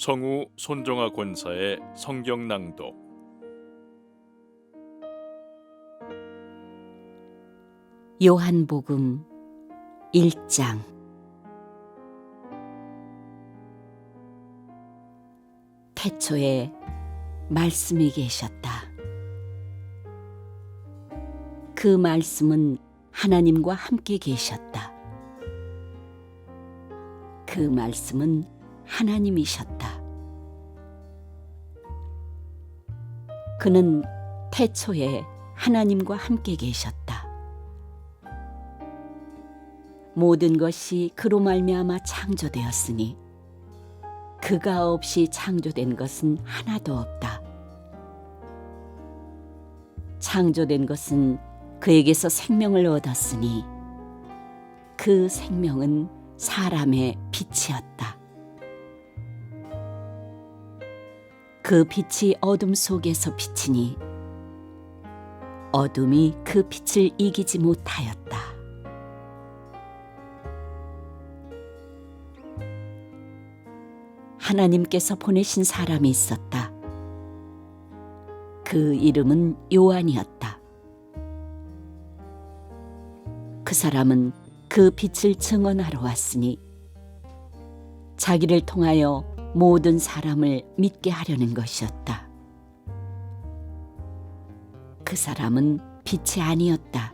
성우 손정아 권사의 성경 낭독. 요한복음 1장. 태초에 말씀이 계셨다. 그 말씀은 하나님과 함께 계셨다. 그 말씀은 하나님이셨다. 그는 태초에 하나님과 함께 계셨다. 모든 것이 그로 말미암아 창조되었으니 그가 없이 창조된 것은 하나도 없다. 창조된 것은 그에게서 생명을 얻었으니 그 생명은 사람의 빛이었다. 그 빛이 어둠 속에서 비치니 어둠이 그 빛을 이기지 못하였다. 하나님께서 보내신 사람이 있었다. 그 이름은 요한이었다. 그 사람은 그 빛을 증언하러 왔으니 자기를 통하여 모든 사람을 믿게 하려는 것이었다. 그 사람은 빛이 아니었다.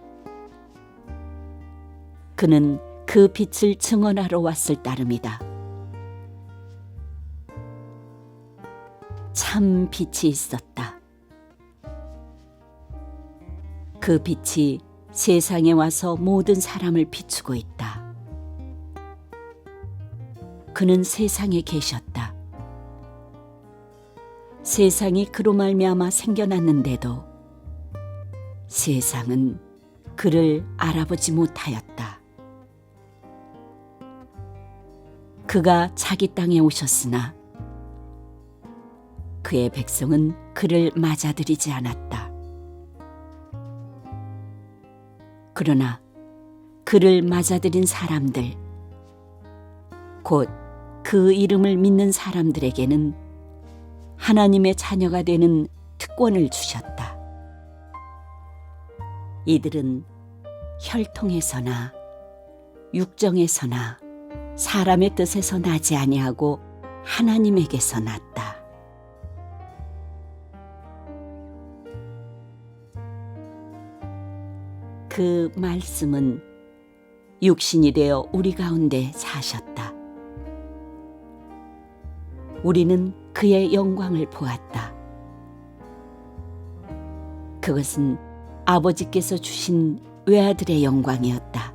그는 그 빛을 증언하러 왔을 따름이다. 참 빛이 있었다. 그 빛이 세상에 와서 모든 사람을 비추고 있다. 그는 세상에 계셨다. 세상이 그로 말미암아 생겨났는데도 세상은 그를 알아보지 못하였다. 그가 자기 땅에 오셨으나 그의 백성은 그를 맞아들이지 않았다. 그러나 그를 맞아들인 사람들, 곧 그 이름을 믿는 사람들에게는 하나님의 자녀가 되는 특권을 주셨다. 이들은 혈통에서나 육정에서나 사람의 뜻에서 나지 아니하고 하나님에게서 났다. 그 말씀은 육신이 되어 우리 가운데 사셨다. 우리는 그의 영광을 보았다. 그것은 아버지께서 주신 외아들의 영광이었다.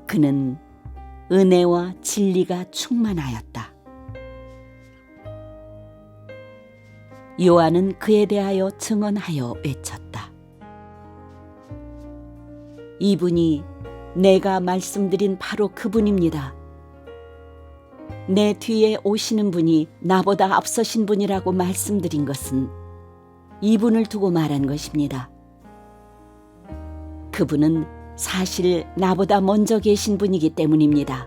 그는 은혜와 진리가 충만하였다. 요한은 그에 대하여 증언하여 외쳤다. 이분이 내가 말씀드린 바로 그분입니다. 내 뒤에 오시는 분이 나보다 앞서신 분이라고 말씀드린 것은 이분을 두고 말한 것입니다. 그분은 사실 나보다 먼저 계신 분이기 때문입니다.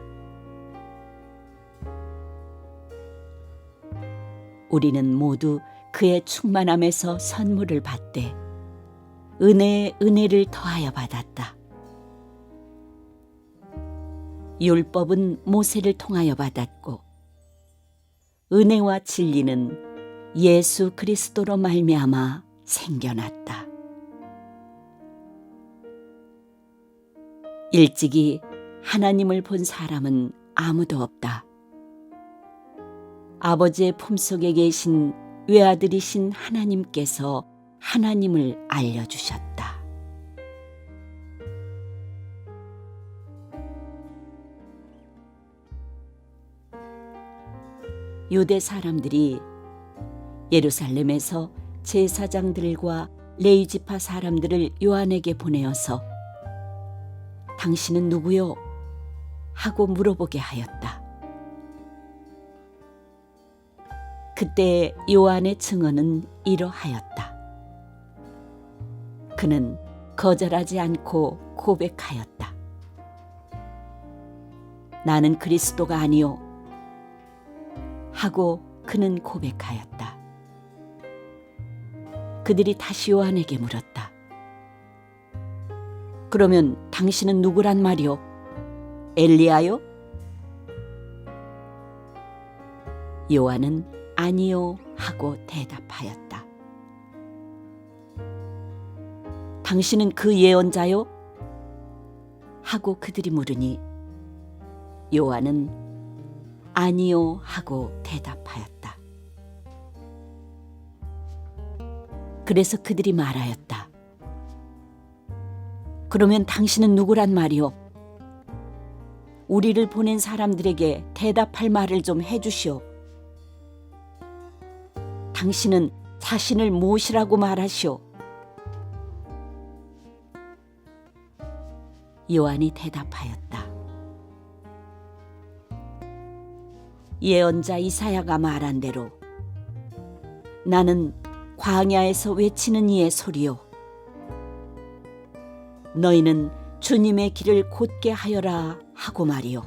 우리는 모두 그의 충만함에서 선물을 받되 은혜에 은혜를 더하여 받았다. 율법은 모세를 통하여 받았고 은혜와 진리는 예수 그리스도로 말미암아 생겨났다. 일찍이 하나님을 본 사람은 아무도 없다. 아버지의 품속에 계신 외아들이신 하나님께서 하나님을 알려주셨다. 유대 사람들이 예루살렘에서 제사장들과 레위지파 사람들을 요한에게 보내어서 당신은 누구요? 하고 물어보게 하였다. 그때 요한의 증언은 이러하였다. 그는 거절하지 않고 고백하였다. 나는 그리스도가 아니요 하고 그는 고백하였다. 그들이 다시 요한에게 물었다. 그러면 당신은 누구란 말이오? 엘리야요? 요한은 아니요 하고 대답하였다. 당신은 그 예언자요? 하고 그들이 물으니 요한은 아니요 하고 대답하였다. 그래서 그들이 말하였다. 그러면 당신은 누구란 말이오? 우리를 보낸 사람들에게 대답할 말을 좀 해주시오. 당신은 자신을 무엇이라고 말하시오? 요한이 대답하였다. 예언자 이사야가 말한 대로 나는 광야에서 외치는 이의 소리요. 너희는 주님의 길을 곧게 하여라 하고 말이요.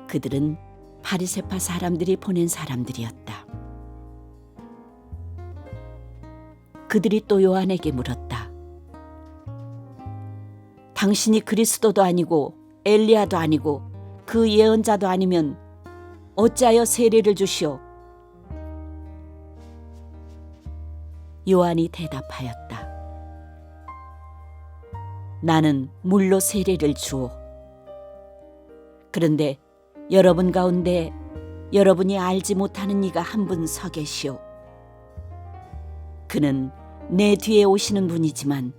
그들은 바리새파 사람들이 보낸 사람들이었다. 그들이 또 요한에게 물었다. 당신이 그리스도도 아니고 엘리야도 아니고 그 예언자도 아니면 어찌하여 세례를 주시오? 요한이 대답하였다. 나는 물로 세례를 주오. 그런데 여러분 가운데 여러분이 알지 못하는 이가 한 분 서 계시오. 그는 내 뒤에 오시는 분이지만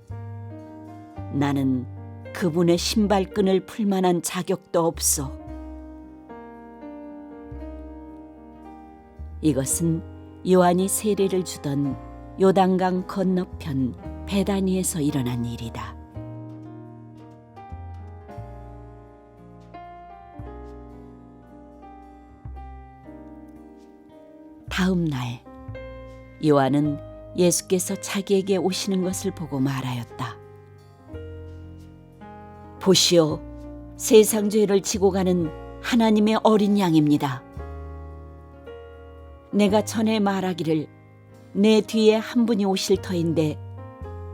나는 그분의 신발끈을 풀 만한 자격도 없소. 이것은 요한이 세례를 주던 요단강 건너편 베다니에서 일어난 일이다. 다음 날 요한은 예수께서 자기에게 오시는 것을 보고 말하였다. 보시오, 세상 죄를 지고 가는 하나님의 어린 양입니다. 내가 전에 말하기를 내 뒤에 한 분이 오실 터인데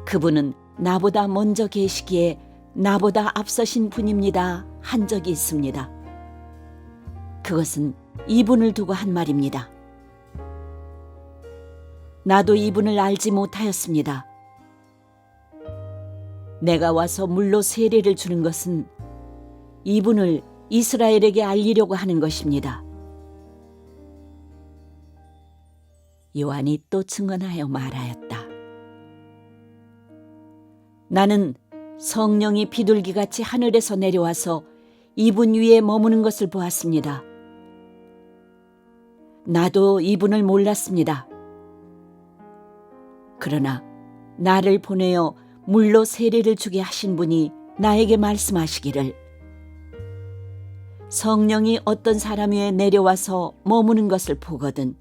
그분은 나보다 먼저 계시기에 나보다 앞서신 분입니다 한 적이 있습니다. 그것은 이분을 두고 한 말입니다. 나도 이분을 알지 못하였습니다. 내가 와서 물로 세례를 주는 것은 이분을 이스라엘에게 알리려고 하는 것입니다. 요한이 또 증언하여 말하였다. 나는 성령이 비둘기같이 하늘에서 내려와서 이분 위에 머무는 것을 보았습니다. 나도 이분을 몰랐습니다. 그러나 나를 보내어 물로 세례를 주게 하신 분이 나에게 말씀하시기를 성령이 어떤 사람 위에 내려와서 머무는 것을 보거든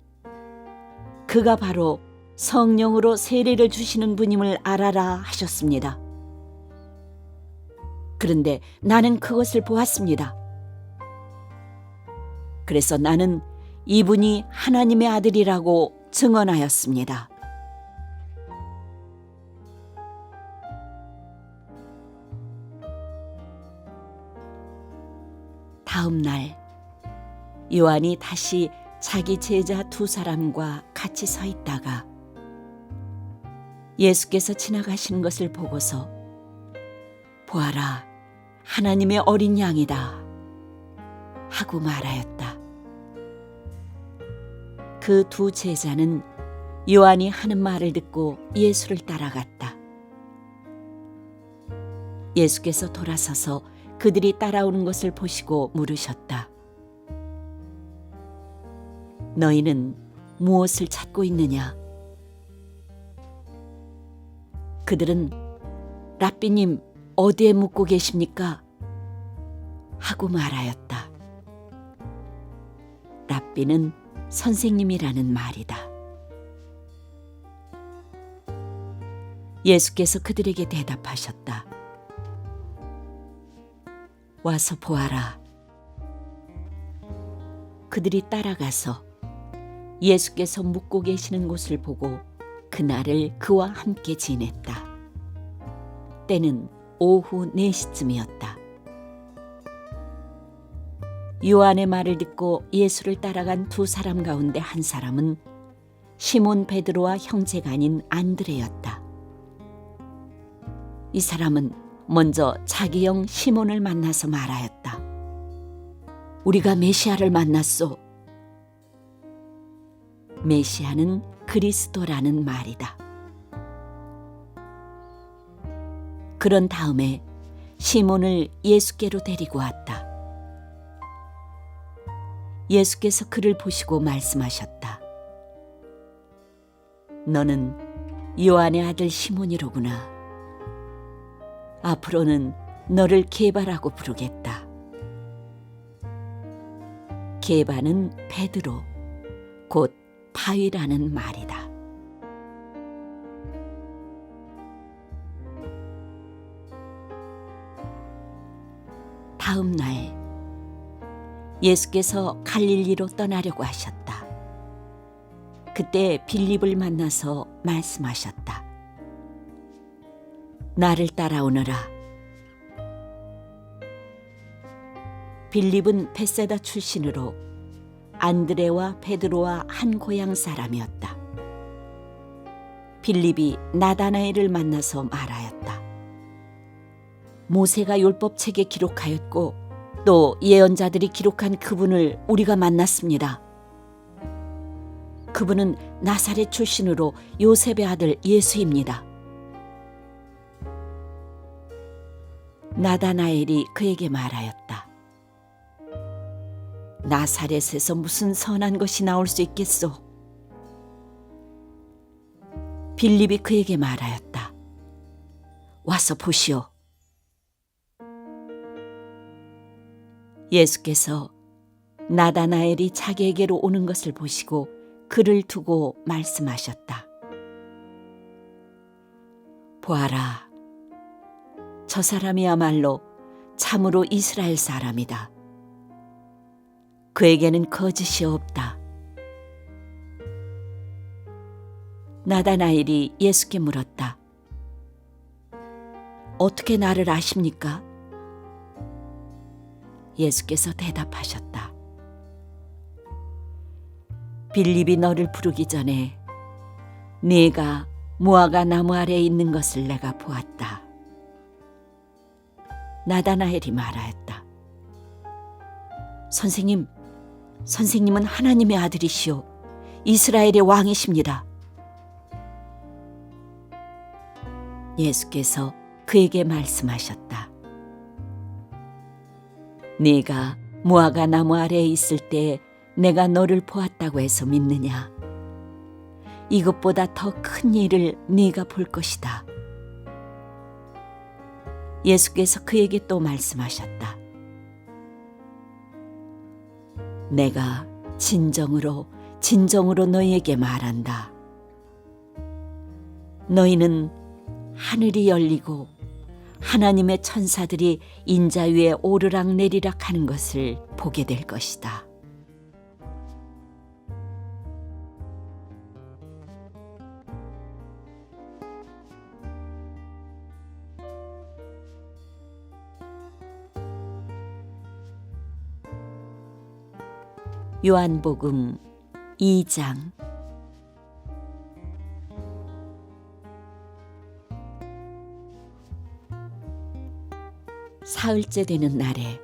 그가 바로 성령으로 세례를 주시는 분임을 알아라 하셨습니다. 그런데 나는 그것을 보았습니다. 그래서 나는 이분이 하나님의 아들이라고 증언하였습니다. 다음 날 요한이 다시 자기 제자 두 사람과 같이 서 있다가 예수께서 지나가시는 것을 보고서 보아라, 하나님의 어린 양이다 하고 말하였다. 그 두 제자는 요한이 하는 말을 듣고 예수를 따라갔다. 예수께서 돌아서서 그들이 따라오는 것을 보시고 물으셨다. 너희는 무엇을 찾고 있느냐? 그들은 랍비님 어디에 묵고 계십니까? 하고 말하였다. 랍비는 선생님이라는 말이다. 예수께서 그들에게 대답하셨다. 와서 보아라. 그들이 따라가서 예수께서 묵고 계시는 곳을 보고 그날을 그와 함께 지냈다. 때는 오후 4시쯤이었다. 요한의 말을 듣고 예수를 따라간 두 사람 가운데 한 사람은 시몬 베드로와 형제가 아닌 안드레였다. 이 사람은 먼저 자기 형 시몬을 만나서 말하였다. 우리가 메시아를 만났소. 메시아는 그리스도라는 말이다. 그런 다음에 시몬을 예수께로 데리고 왔다. 예수께서 그를 보시고 말씀하셨다. 너는 요한의 아들 시몬이로구나. 앞으로는 너를 게바라고 부르겠다. 게바는 베드로, 곧 바위라는 말이다. 다음 날 예수께서 갈릴리로 떠나려고 하셨다. 그때 빌립을 만나서 말씀하셨다. 나를 따라오너라. 빌립은 벳세다 출신으로 안드레와 베드로와 한 고향 사람이었다. 빌립이 나다나엘을 만나서 말하였다. 모세가 율법책에 기록하였고 또 예언자들이 기록한 그분을 우리가 만났습니다. 그분은 나사렛 출신으로 요셉의 아들 예수입니다. 나다나엘이 그에게 말하였다. 나사렛에서 무슨 선한 것이 나올 수 있겠소? 빌립이 그에게 말하였다. 와서 보시오. 예수께서 나다나엘이 자기에게로 오는 것을 보시고 그를 두고 말씀하셨다. 보아라, 저 사람이야말로 참으로 이스라엘 사람이다. 그에게는 거짓이 없다. 나다나엘이 예수께 물었다. 어떻게 나를 아십니까? 예수께서 대답하셨다. 빌립이 너를 부르기 전에 네가 무화과 나무 아래에 있는 것을 내가 보았다. 나다나엘이 말하였다. 선생님은 하나님의 아들이시오. 이스라엘의 왕이십니다. 예수께서 그에게 말씀하셨다. 네가 무화과 나무 아래에 있을 때 내가 너를 보았다고 해서 믿느냐? 이것보다 더 큰 일을 네가 볼 것이다. 예수께서 그에게 또 말씀하셨다. 내가 진정으로 너희에게 말한다. 너희는 하늘이 열리고 하나님의 천사들이 인자 위에 오르락 내리락 하는 것을 보게 될 것이다. 요한복음 2장. 사흘째 되는 날에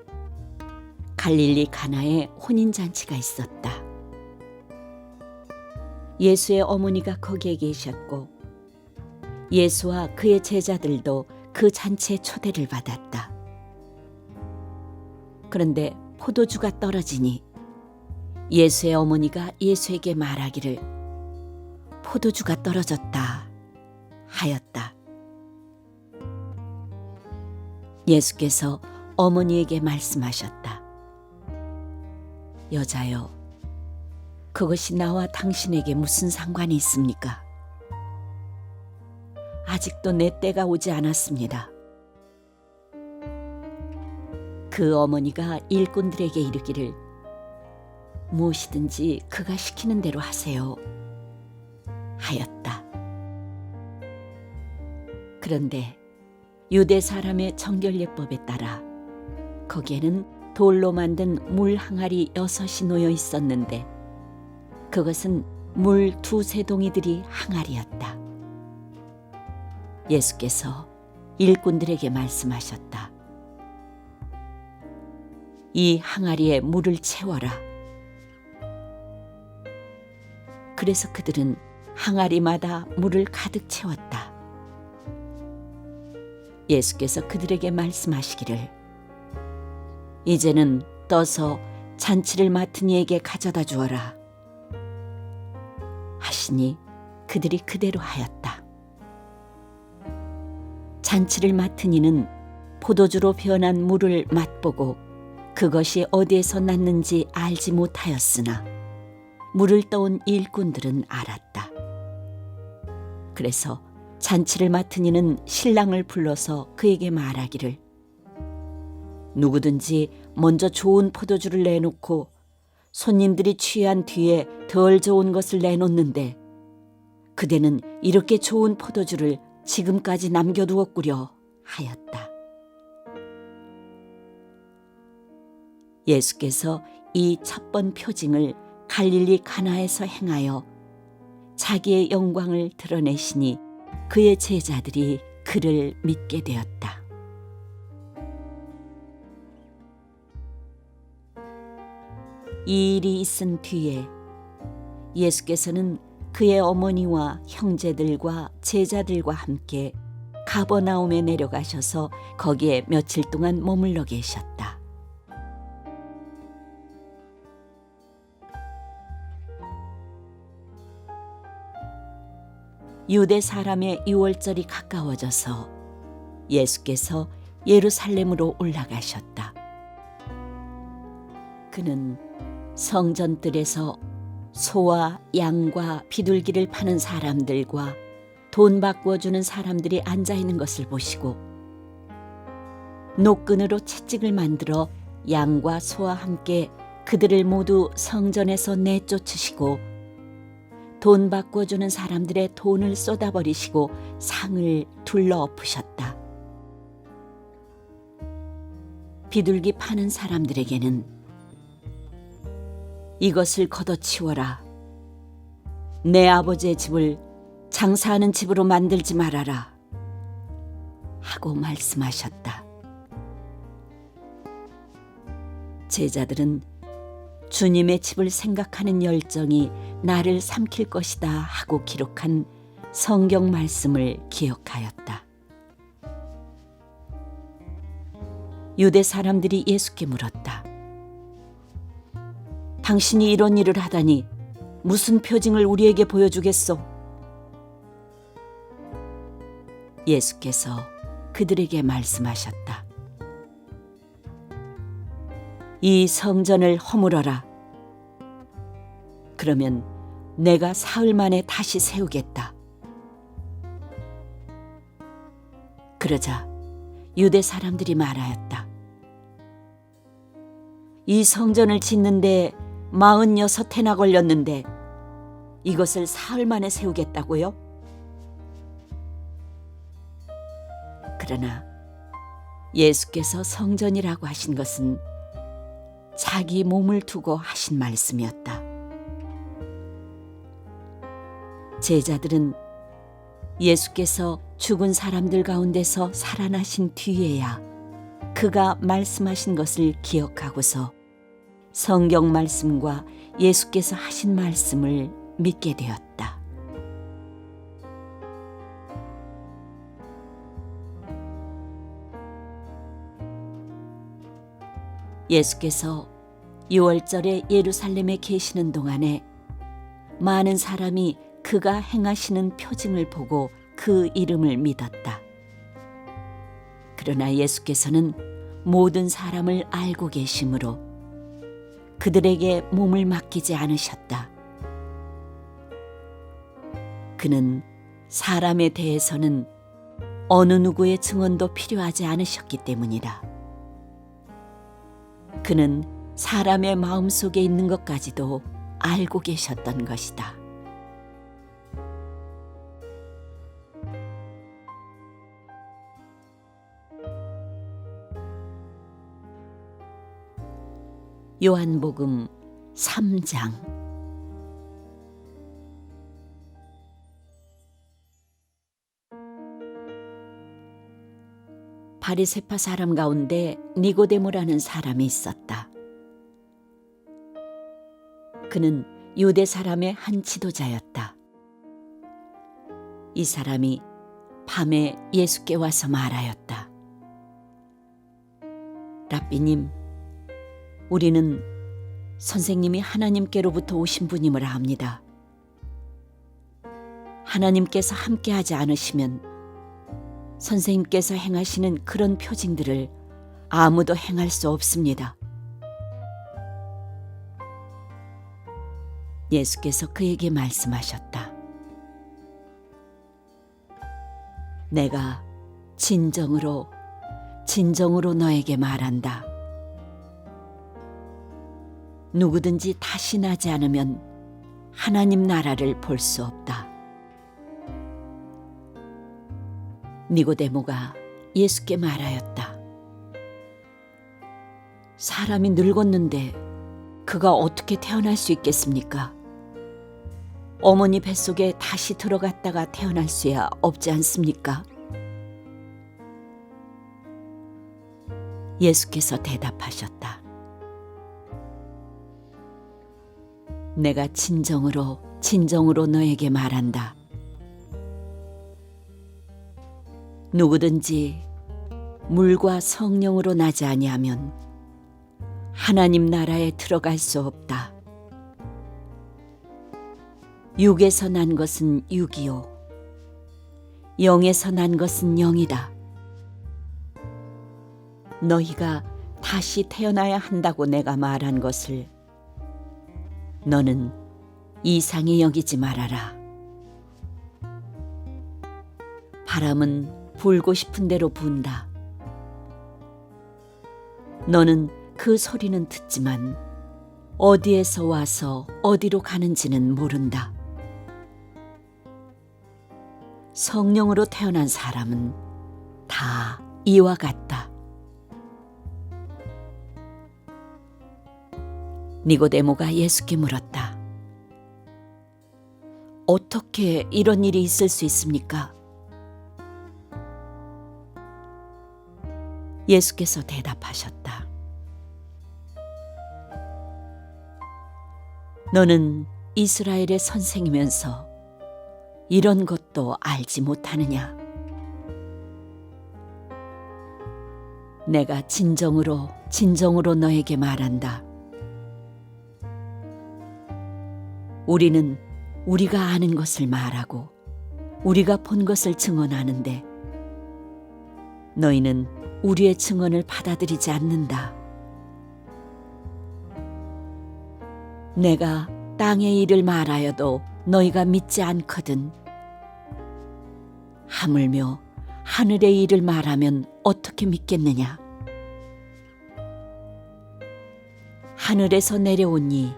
갈릴리 가나에 혼인잔치가 있었다. 예수의 어머니가 거기에 계셨고 예수와 그의 제자들도 그 잔치에 초대를 받았다. 그런데 포도주가 떨어지니 예수의 어머니가 예수에게 말하기를 포도주가 떨어졌다 하였다. 예수께서 어머니에게 말씀하셨다. 여자여, 그것이 나와 당신에게 무슨 상관이 있습니까? 아직도 내 때가 오지 않았습니다. 그 어머니가 일꾼들에게 이르기를 무엇이든지 그가 시키는 대로 하세요. 하였다. 그런데 유대 사람의 정결예법에 따라 거기에는 돌로 만든 물 항아리 6이 놓여 있었는데 그것은 물 2-3 동이들이 항아리였다. 예수께서 일꾼들에게 말씀하셨다. 이 항아리에 물을 채워라. 그래서 그들은 항아리마다 물을 가득 채웠다. 예수께서 그들에게 말씀하시기를 이제는 떠서 잔치를 맡은 이에게 가져다 주어라 하시니 그들이 그대로 하였다. 잔치를 맡은 이는 포도주로 변한 물을 맛보고 그것이 어디에서 났는지 알지 못하였으나 물을 떠온 일꾼들은 알았다. 그래서 잔치를 맡은 이는 신랑을 불러서 그에게 말하기를 누구든지 먼저 좋은 포도주를 내놓고 손님들이 취한 뒤에 덜 좋은 것을 내놓는데 그대는 이렇게 좋은 포도주를 지금까지 남겨두었구려 하였다. 예수께서 이 첫 번 표징을 갈릴리 가나에서 행하여 자기의 영광을 드러내시니 그의 제자들이 그를 믿게 되었다. 이 일이 있은 뒤에 예수께서는 그의 어머니와 형제들과 제자들과 함께 가버나움에 내려가셔서 거기에 며칠 동안 머물러 계셨다. 유대 사람의 유월절이 가까워져서 예수께서 예루살렘으로 올라가셨다. 그는 성전뜰에서 소와 양과 비둘기를 파는 사람들과 돈 바꾸어주는 사람들이 앉아있는 것을 보시고 노끈으로 채찍을 만들어 양과 소와 함께 그들을 모두 성전에서 내쫓으시고 돈 바꿔주는 사람들의 돈을 쏟아버리시고 상을 둘러엎으셨다. 비둘기 파는 사람들에게는 이것을 걷어치워라. 내 아버지의 집을 장사하는 집으로 만들지 말아라. 하고 말씀하셨다. 제자들은 주님의 집을 생각하는 열정이 나를 삼킬 것이다 하고 기록한 성경 말씀을 기억하였다. 유대 사람들이 예수께 물었다. 당신이 이런 일을 하다니 무슨 표징을 우리에게 보여주겠소? 예수께서 그들에게 말씀하셨다. 이 성전을 허물어라. 그러면 내가 사흘 만에 다시 세우겠다. 그러자 유대 사람들이 말하였다. 이 성전을 짓는데 46해나 걸렸는데 이것을 사흘 만에 세우겠다고요? 그러나 예수께서 성전이라고 하신 것은 자기 몸을 두고 하신 말씀이었다. 제자들은 예수께서 죽은 사람들 가운데서 살아나신 뒤에야 그가 말씀하신 것을 기억하고서 성경 말씀과 예수께서 하신 말씀을 믿게 되었다. 예수께서 유월절에 예루살렘에 계시는 동안에 많은 사람이 그가 행하시는 표징을 보고 그 이름을 믿었다. 그러나 예수께서는 모든 사람을 알고 계시므로 그들에게 몸을 맡기지 않으셨다. 그는 사람에 대해서는 어느 누구의 증언도 필요하지 않으셨기 때문이다. 그는 사람의 마음속에 있는 것까지도 알고 계셨던 것이다. 요한복음 3장. 바리새파 사람 가운데 니고데모라는 사람이 있었다. 그는 유대 사람의 한 지도자였다. 이 사람이 밤에 예수께 와서 말하였다. 랍비님, 우리는 선생님이 하나님께로부터 오신 분임을 압니다. 하나님께서 함께하지 않으시면 선생님께서 행하시는 그런 표징들을 아무도 행할 수 없습니다. 예수께서 그에게 말씀하셨다. 내가 진정으로 너에게 말한다. 누구든지 다시 나지 않으면 하나님 나라를 볼 수 없다. 니고데모가 예수께 말하였다. 사람이 늙었는데 그가 어떻게 태어날 수 있겠습니까? 어머니 뱃속에 다시 들어갔다가 태어날 수야 없지 않습니까? 예수께서 대답하셨다. 내가 진정으로 너에게 말한다. 누구든지 물과 성령으로 나지 아니하면 하나님 나라에 들어갈 수 없다. 육에서 난 것은 육이요, 영에서 난 것은 영이다. 너희가 다시 태어나야 한다고 내가 말한 것을 너는 이상히 여기지 말아라. 바람은 불고 싶은 대로 분다. 너는 그 소리는 듣지만 어디에서 와서 어디로 가는지는 모른다. 성령으로 태어난 사람은 다 이와 같다. 니고데모가 예수께 물었다. 어떻게 이런 일이 있을 수 있습니까? 예수께서 대답하셨다. 너는 이스라엘의 선생이면서 이런 것도 알지 못하느냐? 내가 진정으로 너에게 말한다. 우리는 우리가 아는 것을 말하고 우리가 본 것을 증언하는데 너희는 우리의 증언을 받아들이지 않는다. 내가 땅의 일을 말하여도 너희가 믿지 않거든. 하물며 하늘의 일을 말하면 어떻게 믿겠느냐? 하늘에서 내려온 이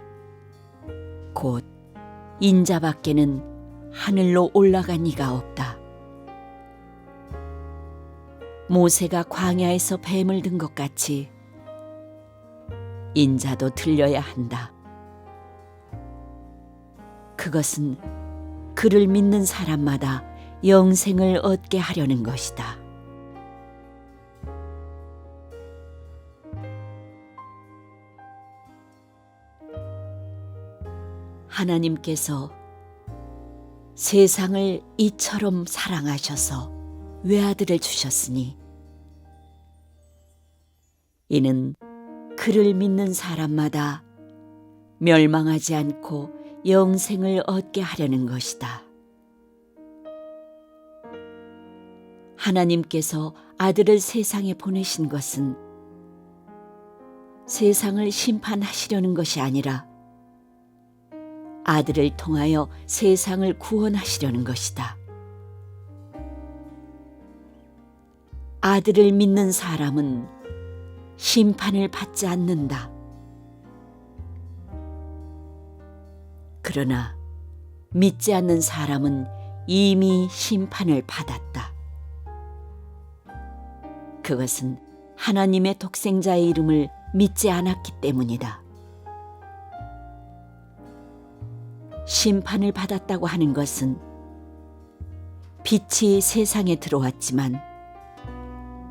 곧 인자밖에는 하늘로 올라간 이가 없다. 모세가 광야에서 뱀을 든 것 같이 인자도 들려야 한다. 그것은 그를 믿는 사람마다 영생을 얻게 하려는 것이다. 하나님께서 세상을 이처럼 사랑하셔서 외아들을 주셨으니 이는 그를 믿는 사람마다 멸망하지 않고 영생을 얻게 하려는 것이다. 하나님께서 아들을 세상에 보내신 것은 세상을 심판하시려는 것이 아니라 아들을 통하여 세상을 구원하시려는 것이다. 아들을 믿는 사람은 심판을 받지 않는다. 그러나 믿지 않는 사람은 이미 심판을 받았다. 그것은 하나님의 독생자의 이름을 믿지 않았기 때문이다. 심판을 받았다고 하는 것은 빛이 세상에 들어왔지만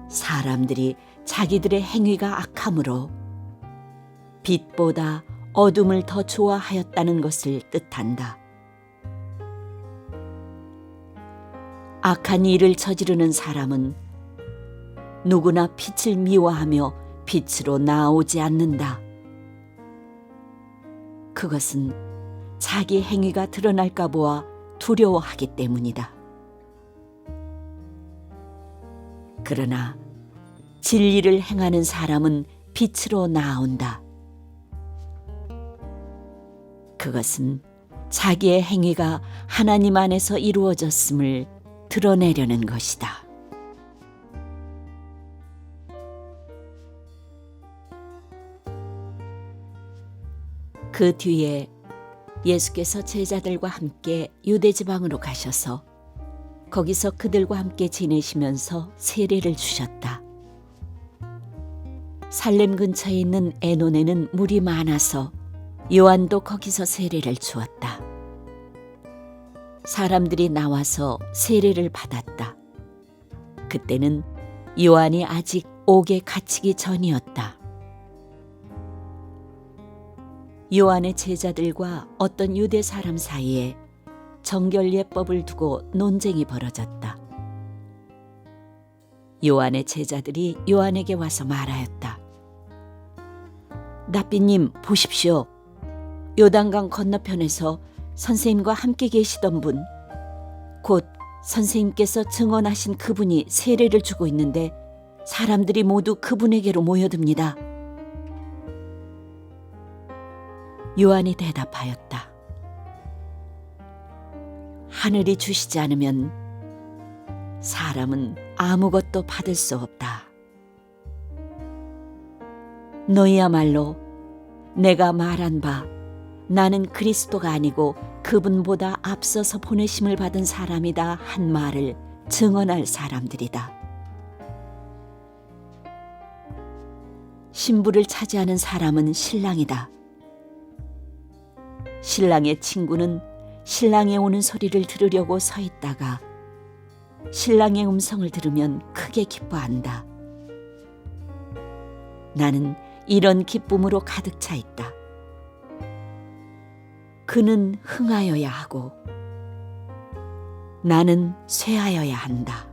사람들이 자기들의 행위가 악함으로 빛보다 어둠을 더 좋아하였다는 것을 뜻한다. 악한 일을 저지르는 사람은 누구나 빛을 미워하며 빛으로 나오지 않는다. 그것은 자기 행위가 드러날까 보아 두려워하기 때문이다. 그러나 진리를 행하는 사람은 빛으로 나온다. 그것은 자기의 행위가 하나님 안에서 이루어졌음을 드러내려는 것이다. 그 뒤에 예수께서 제자들과 함께 유대 지방으로 가셔서 거기서 그들과 함께 지내시면서 세례를 주셨다. 살렘 근처에 있는 에논에는 물이 많아서 요한도 거기서 세례를 주었다. 사람들이 나와서 세례를 받았다. 그때는 요한이 아직 옥에 갇히기 전이었다. 요한의 제자들과 어떤 유대 사람 사이에 정결예법을 두고 논쟁이 벌어졌다. 요한의 제자들이 요한에게 와서 말하였다. 랍비님, 보십시오. 요단강 건너편에서 선생님과 함께 계시던 분, 곧 선생님께서 증언하신 그분이 세례를 주고 있는데 사람들이 모두 그분에게로 모여듭니다. 요한이 대답하였다. 하늘이 주시지 않으면 사람은 아무것도 받을 수 없다. 너희야말로 내가 말한 바 나는 그리스도가 아니고 그분보다 앞서서 보내심을 받은 사람이다 한 말을 증언할 사람들이다. 신부를 차지하는 사람은 신랑이다. 신랑의 친구는 신랑이 오는 소리를 들으려고 서 있다가 신랑의 음성을 들으면 크게 기뻐한다. 나는 이런 기쁨으로 가득 차 있다. 그는 흥하여야 하고 나는 쇠하여야 한다.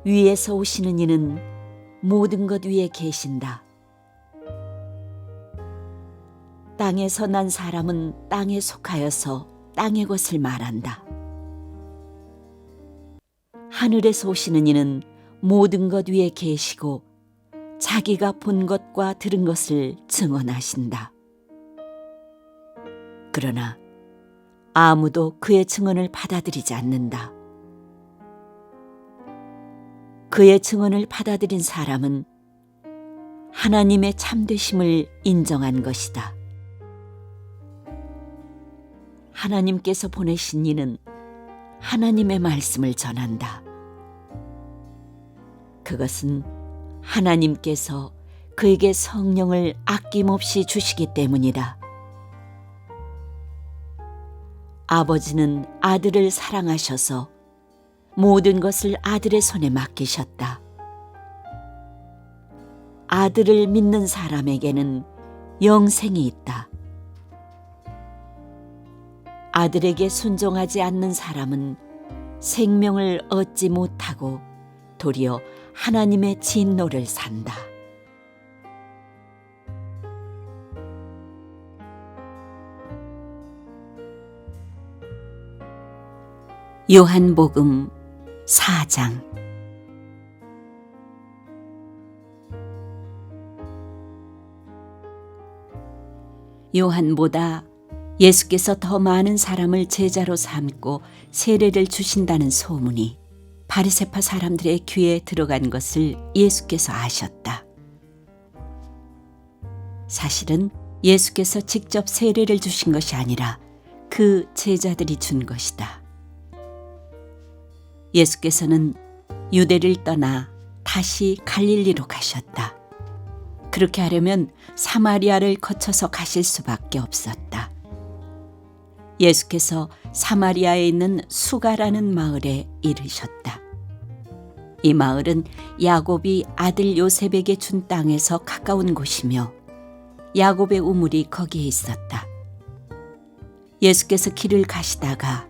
위에서 오시는 이는 모든 것 위에 계신다. 땅에서 난 사람은 땅에 속하여서 땅의 것을 말한다. 하늘에서 오시는 이는 모든 것 위에 계시고 자기가 본 것과 들은 것을 증언하신다. 그러나 아무도 그의 증언을 받아들이지 않는다. 그의 증언을 받아들인 사람은 하나님의 참되심을 인정한 것이다. 하나님께서 보내신 이는 하나님의 말씀을 전한다. 그것은 하나님께서 그에게 성령을 아낌없이 주시기 때문이다. 아버지는 아들을 사랑하셔서 모든 것을 아들의 손에 맡기셨다. 아들을 믿는 사람에게는 영생이 있다. 아들에게 순종하지 않는 사람은 생명을 얻지 못하고 도리어 하나님의 진노를 산다. 요한복음 4장. 요한보다 예수께서 더 많은 사람을 제자로 삼고 세례를 주신다는 소문이 바리새파 사람들의 귀에 들어간 것을 예수께서 아셨다. 사실은 예수께서 직접 세례를 주신 것이 아니라 그 제자들이 준 것이다. 예수께서는 유대를 떠나 다시 갈릴리로 가셨다. 그렇게 하려면 사마리아를 거쳐서 가실 수밖에 없었다. 예수께서 사마리아에 있는 수가라는 마을에 이르셨다. 이 마을은 야곱이 아들 요셉에게 준 땅에서 가까운 곳이며 야곱의 우물이 거기에 있었다. 예수께서 길을 가시다가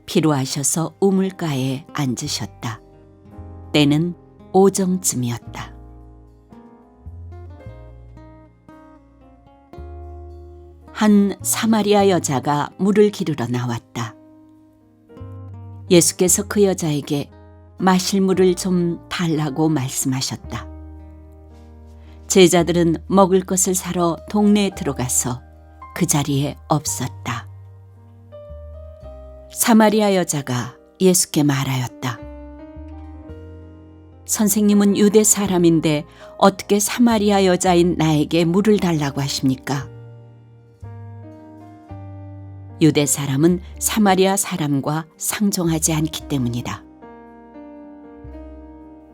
피로하셔서 우물가에 앉으셨다. 때는 오정쯤이었다. 한 사마리아 여자가 물을 기르러 나왔다. 예수께서 그 여자에게 마실 물을 좀 달라고 말씀하셨다. 제자들은 먹을 것을 사러 동네에 들어가서 그 자리에 없었다. 사마리아 여자가 예수께 말하였다. 선생님은 유대 사람인데 어떻게 사마리아 여자인 나에게 물을 달라고 하십니까? 유대 사람은 사마리아 사람과 상종하지 않기 때문이다.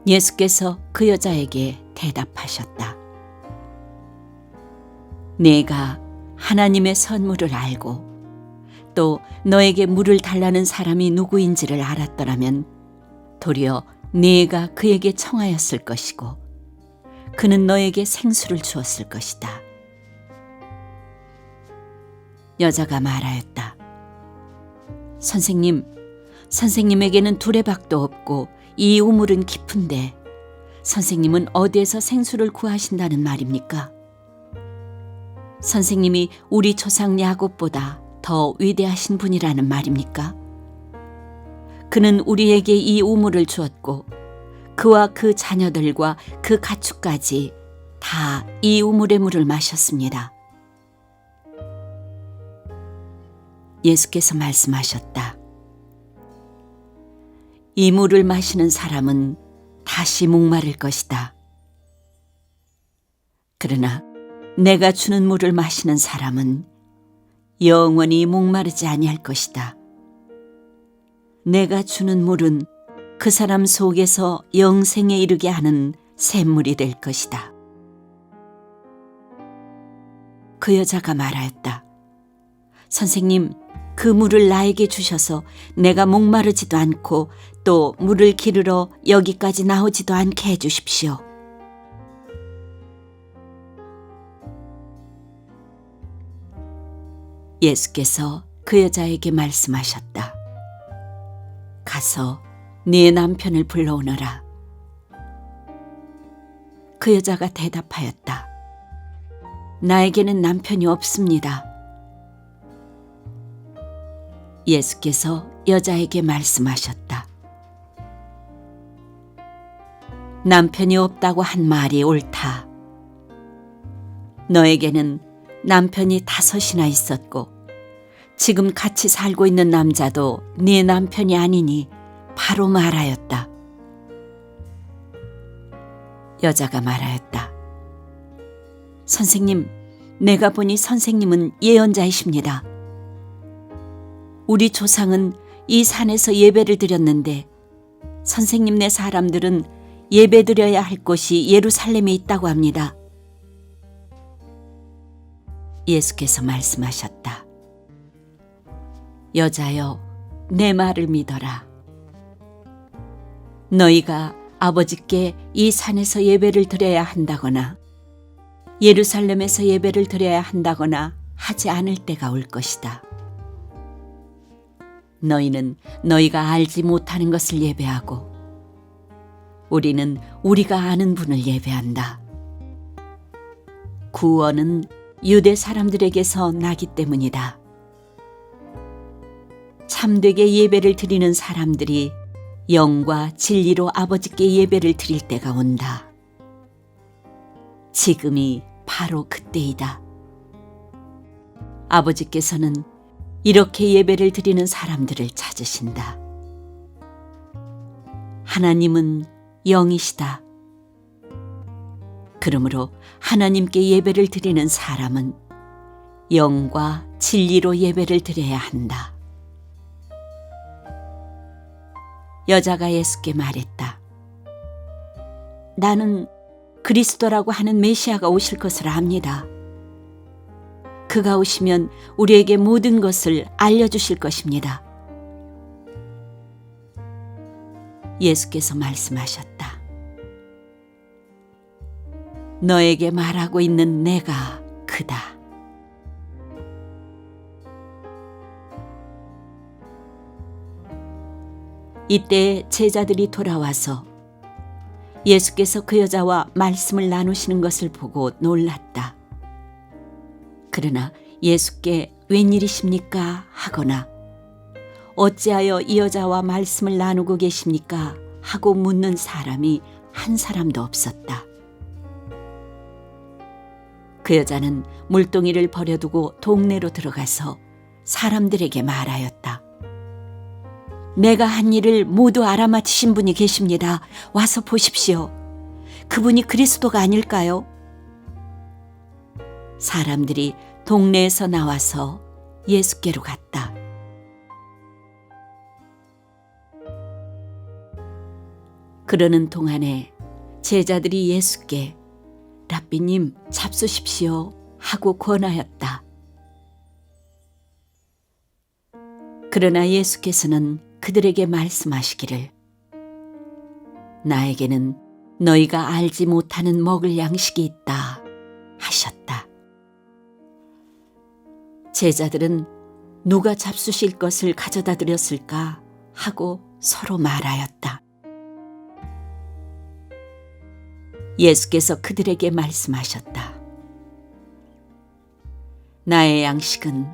예수께서 그 여자에게 대답하셨다. 내가 하나님의 선물을 알고 또 너에게 물을 달라는 사람이 누구인지를 알았더라면 도리어 네가 그에게 청하였을 것이고 그는 너에게 생수를 주었을 것이다. 여자가 말하였다. 선생님에게는 두레박도 없고 이 우물은 깊은데 선생님은 어디에서 생수를 구하신다는 말입니까? 선생님이 우리 조상 야곱보다 더 위대하신 분이라는 말입니까? 그는 우리에게 이 우물을 주었고 그와 그 자녀들과 그 가축까지 다 이 우물의 물을 마셨습니다. 예수께서 말씀하셨다. 이 물을 마시는 사람은 다시 목마를 것이다. 그러나 내가 주는 물을 마시는 사람은 영원히 목마르지 아니할 것이다. 내가 주는 물은 그 사람 속에서 영생에 이르게 하는 샘물이 될 것이다. 그 여자가 말하였다. 선생님, 그 물을 나에게 주셔서 내가 목마르지도 않고 또 물을 기르러 여기까지 나오지도 않게 해주십시오. 예수께서 그 여자에게 말씀하셨다. 가서 네 남편을 불러오너라. 그 여자가 대답하였다. 나에게는 남편이 없습니다. 예수께서 여자에게 말씀하셨다. 남편이 없다고 한 말이 옳다. 너에게는 남편이 5이나 있었고 지금 같이 살고 있는 남자도 네 남편이 아니니 바로 말하였다. 여자가 말하였다. 선생님, 내가 보니 선생님은 예언자이십니다. 우리 조상은 이 산에서 예배를 드렸는데 선생님네 사람들은 예배 드려야 할 곳이 예루살렘에 있다고 합니다. 예수께서 말씀하셨다. 여자여, 내 말을 믿어라. 너희가 아버지께 이 산에서 예배를 드려야 한다거나 예루살렘에서 예배를 드려야 한다거나 하지 않을 때가 올 것이다. 너희는 너희가 알지 못하는 것을 예배하고 우리는 우리가 아는 분을 예배한다. 구원은 유대 사람들에게서 나기 때문이다. 참되게 예배를 드리는 사람들이 영과 진리로 아버지께 예배를 드릴 때가 온다. 지금이 바로 그때이다. 아버지께서는 이렇게 예배를 드리는 사람들을 찾으신다. 하나님은 영이시다. 그러므로 하나님께 예배를 드리는 사람은 영과 진리로 예배를 드려야 한다. 여자가 예수께 말했다. 나는 그리스도라고 하는 메시아가 오실 것을 압니다. 그가 오시면 우리에게 모든 것을 알려주실 것입니다. 예수께서 말씀하셨다. 너에게 말하고 있는 내가 그다. 이때 제자들이 돌아와서 예수께서 그 여자와 말씀을 나누시는 것을 보고 놀랐다. 그러나 예수께 웬일이십니까? 하거나 어찌하여 이 여자와 말씀을 나누고 계십니까? 하고 묻는 사람이 한 사람도 없었다. 그 여자는 물동이를 버려두고 동네로 들어가서 사람들에게 말하였다. 내가 한 일을 모두 알아맞히신 분이 계십니다. 와서 보십시오. 그분이 그리스도가 아닐까요? 사람들이 동네에서 나와서 예수께로 갔다. 그러는 동안에 제자들이 예수께 랍비님 잡수십시오 하고 권하였다. 그러나 예수께서는 그들에게 말씀하시기를 나에게는 너희가 알지 못하는 먹을 양식이 있다 하셨다. 제자들은 누가 잡수실 것을 가져다 드렸을까 하고 서로 말하였다. 예수께서 그들에게 말씀하셨다. 나의 양식은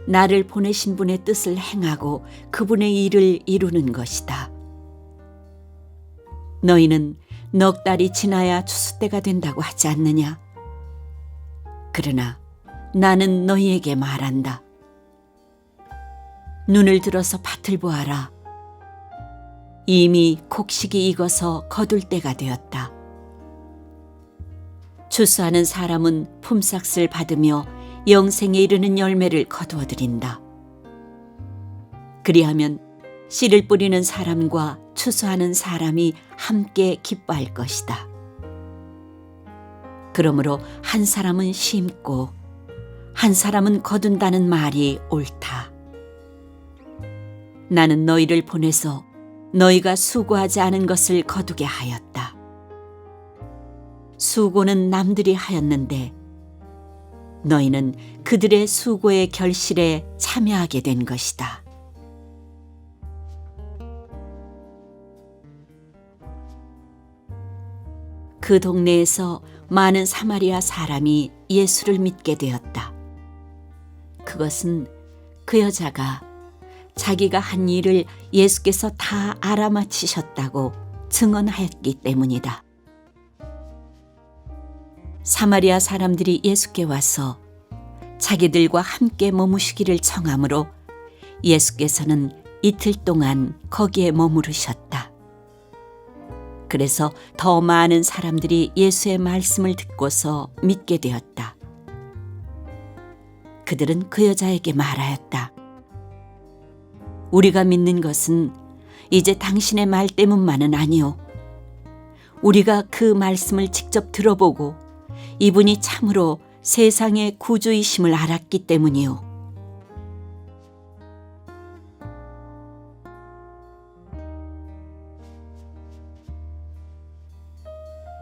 나를 보내신 분의 뜻을 행하고 그분의 일을 이루는 것이다. 너희는 넉 달이 지나야 추수 때가 된다고 하지 않느냐? 그러나 나는 너희에게 말한다. 눈을 들어서 밭을 보아라. 이미 곡식이 익어서 거둘 때가 되었다. 추수하는 사람은 품삯을 받으며 영생에 이르는 열매를 거두어들인다. 그리하면 씨를 뿌리는 사람과 추수하는 사람이 함께 기뻐할 것이다. 그러므로 한 사람은 심고 한 사람은 거둔다는 말이 옳다. 나는 너희를 보내서 너희가 수고하지 않은 것을 거두게 하였다. 수고는 남들이 하였는데 너희는 그들의 수고의 결실에 참여하게 된 것이다. 그 동네에서 많은 사마리아 사람이 예수를 믿게 되었다. 그것은 그 여자가 자기가 한 일을 예수께서 다 알아맞히셨다고 증언하였기 때문이다. 사마리아 사람들이 예수께 와서 자기들과 함께 머무시기를 청하므로 예수께서는 이틀 동안 거기에 머무르셨다. 그래서 더 많은 사람들이 예수의 말씀을 듣고서 믿게 되었다. 그들은 그 여자에게 말하였다. 우리가 믿는 것은 이제 당신의 말 때문만은 아니오. 우리가 그 말씀을 직접 들어보고 이분이 참으로 세상의 구주이심을 알았기 때문이오.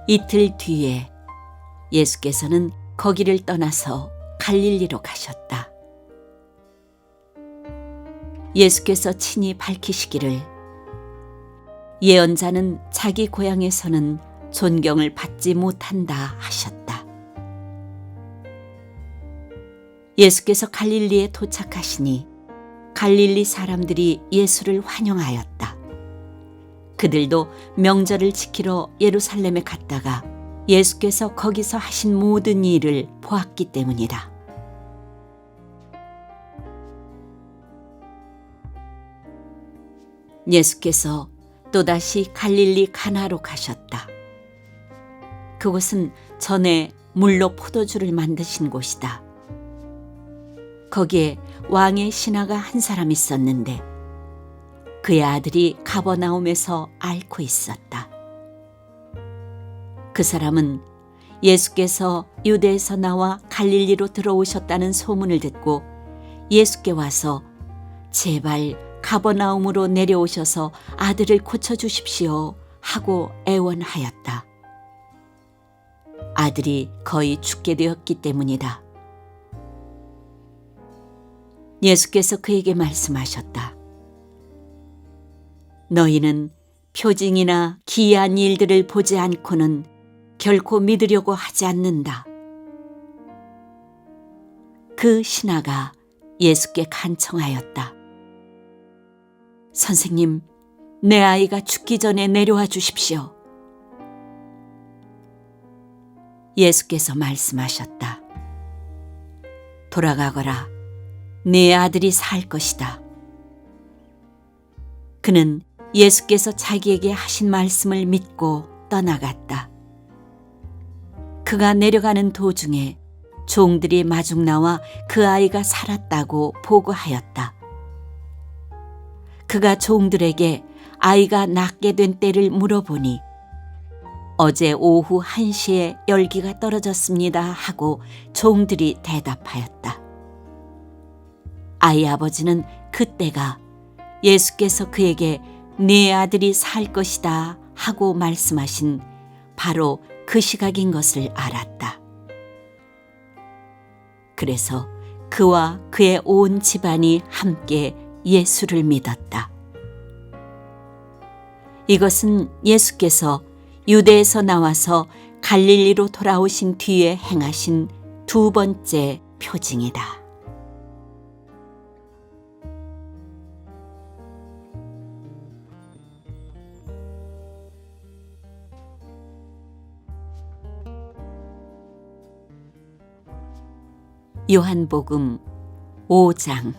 이틀 뒤에 예수께서는 거기를 떠나서 갈릴리로 가셨다. 예수께서 친히 밝히시기를 예언자는 자기 고향에서는 존경을 받지 못한다 하셨다. 예수께서 갈릴리에 도착하시니 갈릴리 사람들이 예수를 환영하였다. 그들도 명절을 지키러 예루살렘에 갔다가 예수께서 거기서 하신 모든 일을 보았기 때문이다. 예수께서 또다시 갈릴리 가나로 가셨다. 그곳은 전에 물로 포도주를 만드신 곳이다. 거기에 왕의 신하가 한 사람 있었는데 그의 아들이 가버나움에서 앓고 있었다. 그 사람은 예수께서 유대에서 나와 갈릴리로 들어오셨다는 소문을 듣고 예수께 와서 제발 가버나움으로 내려오셔서 아들을 고쳐주십시오 하고 애원하였다. 아들이 거의 죽게 되었기 때문이다. 예수께서 그에게 말씀하셨다. 너희는 표징이나 기이한 일들을 보지 않고는 결코 믿으려고 하지 않는다. 그 신하가 예수께 간청하였다. 선생님, 내 아이가 죽기 전에 내려와 주십시오. 예수께서 말씀하셨다. 돌아가거라. 네 아들이 살 것이다. 그는 예수께서 자기에게 하신 말씀을 믿고 떠나갔다. 그가 내려가는 도중에 종들이 마중 나와 그 아이가 살았다고 보고하였다. 그가 종들에게 아이가 낫게 된 때를 물어보니 어제 오후 1시에 열기가 떨어졌습니다 하고 종들이 대답하였다. 아이 아버지는 그때가 예수께서 그에게 네 아들이 살 것이다 하고 말씀하신 바로 그 시각인 것을 알았다. 그래서 그와 그의 온 집안이 함께 예수를 믿었다. 이것은 예수께서 유대에서 나와서 갈릴리로 돌아오신 뒤에 행하신 두 번째 표징이다. 요한복음 5장.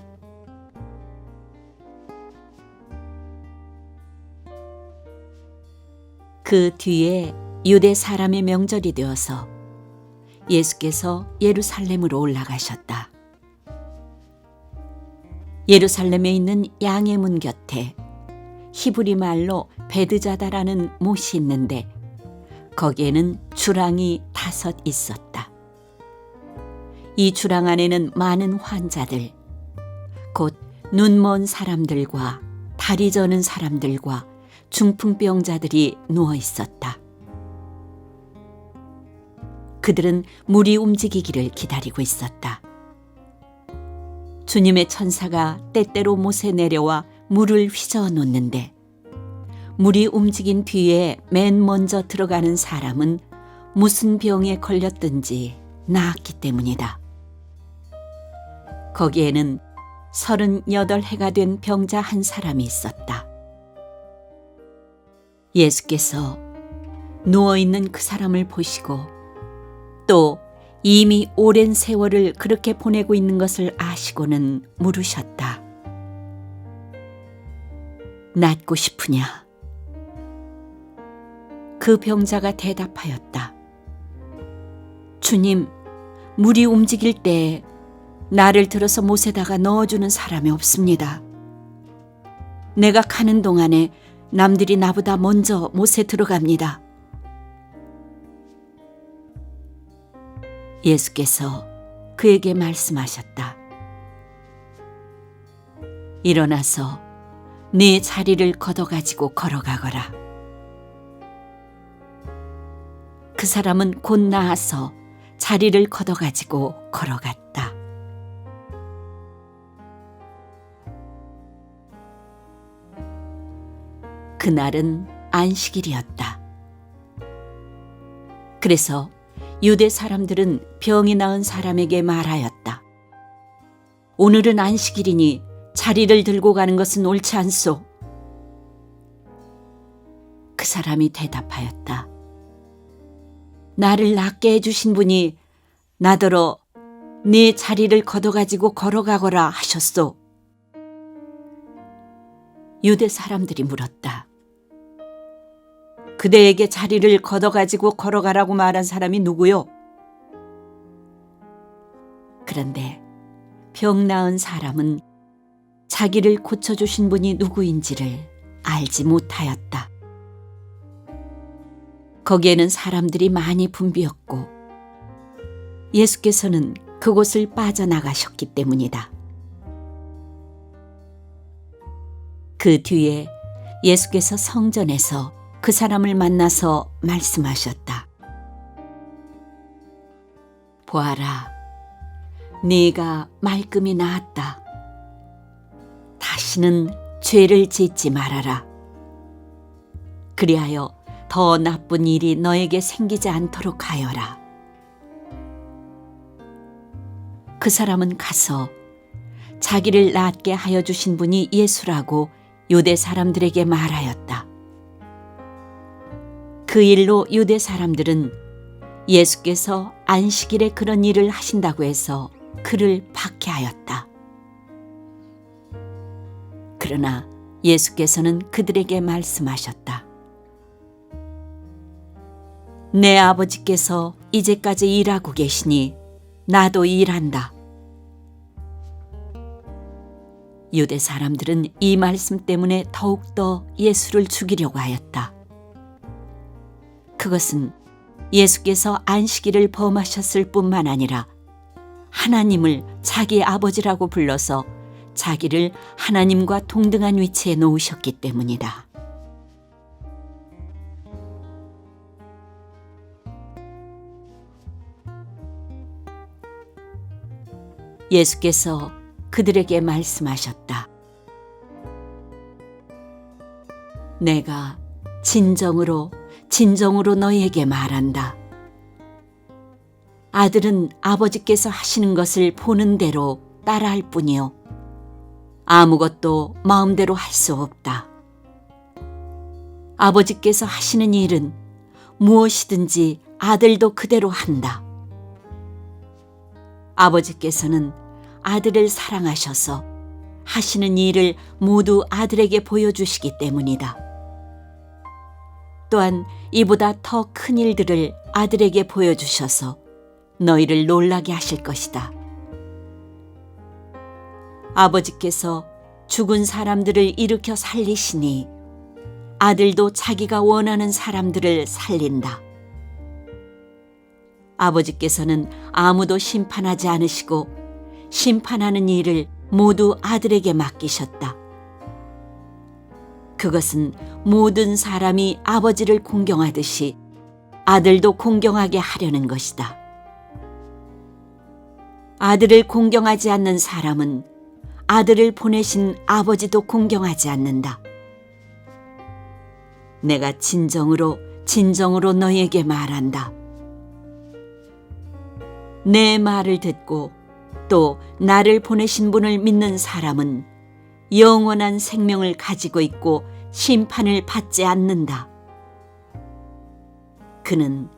그 뒤에 유대 사람의 명절이 되어서 예수께서 예루살렘으로 올라가셨다. 예루살렘에 있는 양의 문 곁에 히브리 말로 베드자다라는 못이 있는데 거기에는 주랑이 5 있었다. 이 주랑 안에는 많은 환자들, 곧 눈먼 사람들과 다리 저는 사람들과 중풍병자들이 누워 있었다. 그들은 물이 움직이기를 기다리고 있었다. 주님의 천사가 때때로 못에 내려와 물을 휘저어 놓는데 물이 움직인 뒤에 맨 먼저 들어가는 사람은 무슨 병에 걸렸든지 나았기 때문이다. 거기에는 38해가 된 병자 한 사람이 있었다. 예수께서 누워있는 그 사람을 보시고 또 이미 오랜 세월을 그렇게 보내고 있는 것을 아시고는 물으셨다. 낫고 싶으냐? 그 병자가 대답하였다. 주님, 물이 움직일 때 나를 들어서 못에다가 넣어주는 사람이 없습니다. 내가 가는 동안에 남들이 나보다 먼저 못에 들어갑니다. 예수께서 그에게 말씀하셨다. 일어나서 네 자리를 걷어가지고 걸어가거라. 그 사람은 곧 나아서 자리를 걷어가지고 걸어갔다. 그날은 안식일이었다. 그래서 유대 사람들은 병이 나은 사람에게 말하였다. 오늘은 안식일이니 자리를 들고 가는 것은 옳지 않소. 그 사람이 대답하였다. 나를 낫게 해주신 분이 나더러 네 자리를 걷어가지고 걸어가거라 하셨소. 유대 사람들이 물었다. 그대에게 자리를 걷어가지고 걸어가라고 말한 사람이 누구요? 그런데 병 나은 사람은 자기를 고쳐주신 분이 누구인지를 알지 못하였다. 거기에는 사람들이 많이 붐비었고 예수께서는 그곳을 빠져나가셨기 때문이다. 그 뒤에 예수께서 성전에서 그 사람을 만나서 말씀하셨다. 보아라, 네가 말끔히 나았다. 다시는 죄를 짓지 말아라. 그리하여 더 나쁜 일이 너에게 생기지 않도록 하여라. 그 사람은 가서 자기를 낫게 하여 주신 분이 예수라고 유대 사람들에게 말하였다. 그 일로 유대 사람들은 예수께서 안식일에 그런 일을 하신다고 해서 그를 박해하였다. 그러나 예수께서는 그들에게 말씀하셨다. 내 아버지께서 이제까지 일하고 계시니 나도 일한다. 유대 사람들은 이 말씀 때문에 더욱더 예수를 죽이려고 하였다. 그것은 예수께서 안식일을 범하셨을 뿐만 아니라 하나님을 자기 아버지라고 불러서 자기를 하나님과 동등한 위치에 놓으셨기 때문이다. 예수께서 그들에게 말씀하셨다. 내가 진정으로 너희에게 말한다. 아들은 아버지께서 하시는 것을 보는 대로 따라할 뿐이요. 아무것도 마음대로 할 수 없다. 아버지께서 하시는 일은 무엇이든지 아들도 그대로 한다. 아버지께서는 아들을 사랑하셔서 하시는 일을 모두 아들에게 보여주시기 때문이다. 또한 이보다 더 큰 일들을 아들에게 보여주셔서 너희를 놀라게 하실 것이다. 아버지께서 죽은 사람들을 일으켜 살리시니 아들도 자기가 원하는 사람들을 살린다. 아버지께서는 아무도 심판하지 않으시고 심판하는 일을 모두 아들에게 맡기셨다. 그것은 모든 사람이 아버지를 공경하듯이 아들도 공경하게 하려는 것이다. 아들을 공경하지 않는 사람은 아들을 보내신 아버지도 공경하지 않는다. 내가 진정으로 너희에게 말한다. 내 말을 듣고 또 나를 보내신 분을 믿는 사람은 영원한 생명을 가지고 있고 심판을 받지 않는다. 그는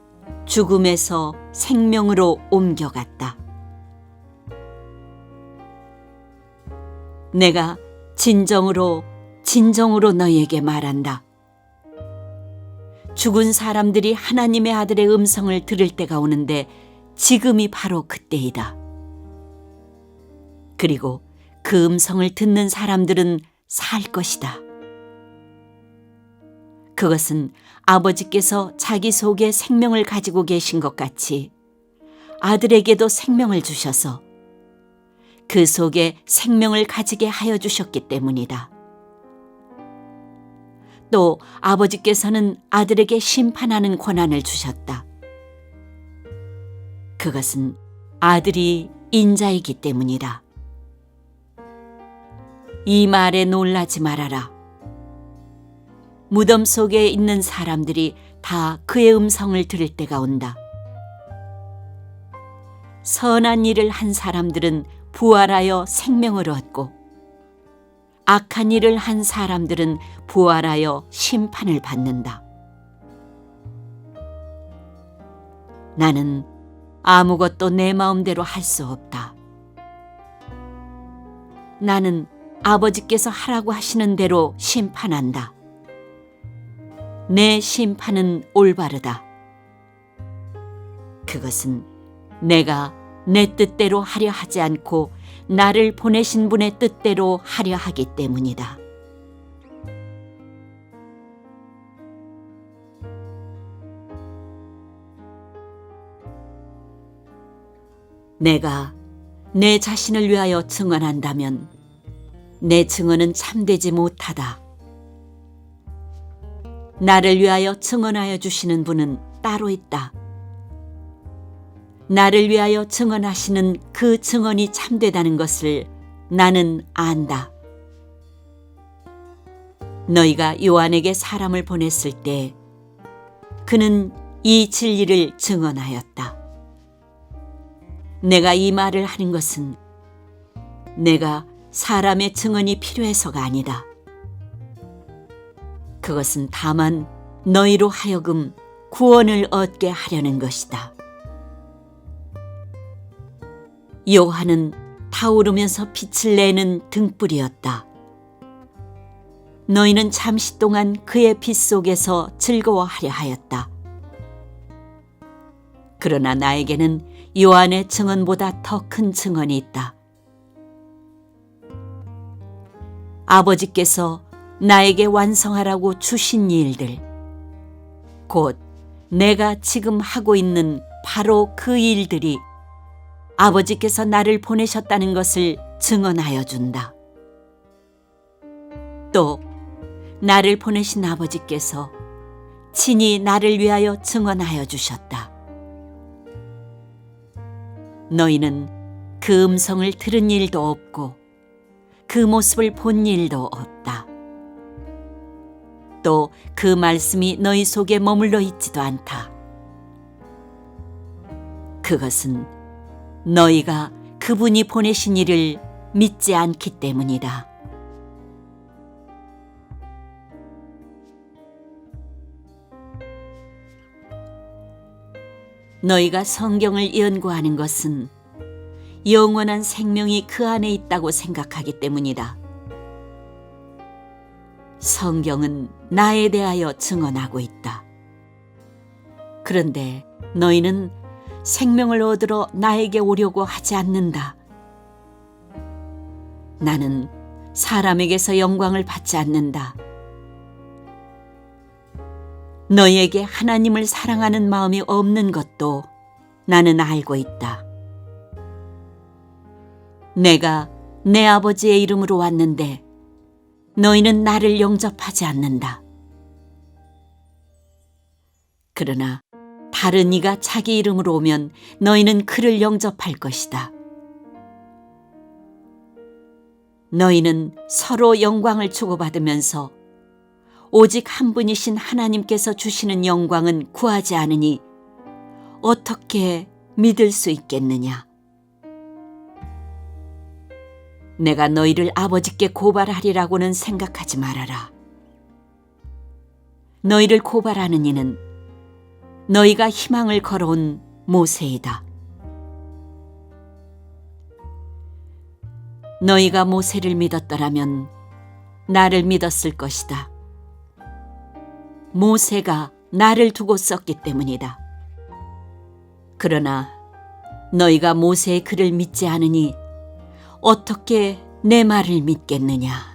죽음에서 생명으로 옮겨갔다. 내가 진정으로 너희에게 말한다. 죽은 사람들이 하나님의 아들의 음성을 들을 때가 오는데 지금이 바로 그때이다. 그리고 그 음성을 듣는 사람들은 살 것이다. 그것은 아버지께서 자기 속에 생명을 가지고 계신 것 같이 아들에게도 생명을 주셔서 그 속에 생명을 가지게 하여 주셨기 때문이다. 또 아버지께서는 아들에게 심판하는 권한을 주셨다. 그것은 아들이 인자이기 때문이다. 이 말에 놀라지 말아라. 무덤 속에 있는 사람들이 다 그의 음성을 들을 때가 온다. 선한 일을 한 사람들은 부활하여 생명을 얻고 악한 일을 한 사람들은 부활하여 심판을 받는다. 나는 아무것도 내 마음대로 할 수 없다. 나는 아버지께서 하라고 하시는 대로 심판한다. 내 심판은 올바르다. 그것은 내가 내 뜻대로 하려 하지 않고 나를 보내신 분의 뜻대로 하려 하기 때문이다. 내가 내 자신을 위하여 증언한다면 내 증언은 참되지 못하다. 나를 위하여 증언하여 주시는 분은 따로 있다. 나를 위하여 증언하시는 그 증언이 참되다는 것을 나는 안다. 너희가 요한에게 사람을 보냈을 때 그는 이 진리를 증언하였다. 내가 이 말을 하는 것은 내가 사람의 증언이 필요해서가 아니다. 그것은 다만 너희로 하여금 구원을 얻게 하려는 것이다. 요한은 타오르면서 빛을 내는 등불이었다. 너희는 잠시 동안 그의 빛 속에서 즐거워하려 하였다. 그러나 나에게는 요한의 증언보다 더 큰 증언이 있다. 아버지께서 나에게 완성하라고 주신 일들, 곧 내가 지금 하고 있는 바로 그 일들이 아버지께서 나를 보내셨다는 것을 증언하여 준다. 또 나를 보내신 아버지께서 친히 나를 위하여 증언하여 주셨다. 너희는 그 음성을 들은 일도 없고 그 모습을 본 일도 없다. 또 그 말씀이 너희 속에 머물러 있지도 않다. 그것은 너희가 그분이 보내신 이를 믿지 않기 때문이다. 너희가 성경을 연구하는 것은 영원한 생명이 그 안에 있다고 생각하기 때문이다. 성경은 나에 대하여 증언하고 있다. 그런데 너희는 생명을 얻으러 나에게 오려고 하지 않는다. 나는 사람에게서 영광을 받지 않는다. 너희에게 하나님을 사랑하는 마음이 없는 것도 나는 알고 있다. 내가 내 아버지의 이름으로 왔는데 너희는 나를 영접하지 않는다. 그러나 다른 이가 자기 이름으로 오면 너희는 그를 영접할 것이다. 너희는 서로 영광을 주고받으면서 오직 한 분이신 하나님께서 주시는 영광은 구하지 않으니 어떻게 믿을 수 있겠느냐? 내가 너희를 아버지께 고발하리라고는 생각하지 말아라. 너희를 고발하는 이는 너희가 희망을 걸어온 모세이다. 너희가 모세를 믿었더라면 나를 믿었을 것이다. 모세가 나를 두고 썼기 때문이다. 그러나 너희가 모세의 글을 믿지 않으니 어떻게 내 말을 믿겠느냐?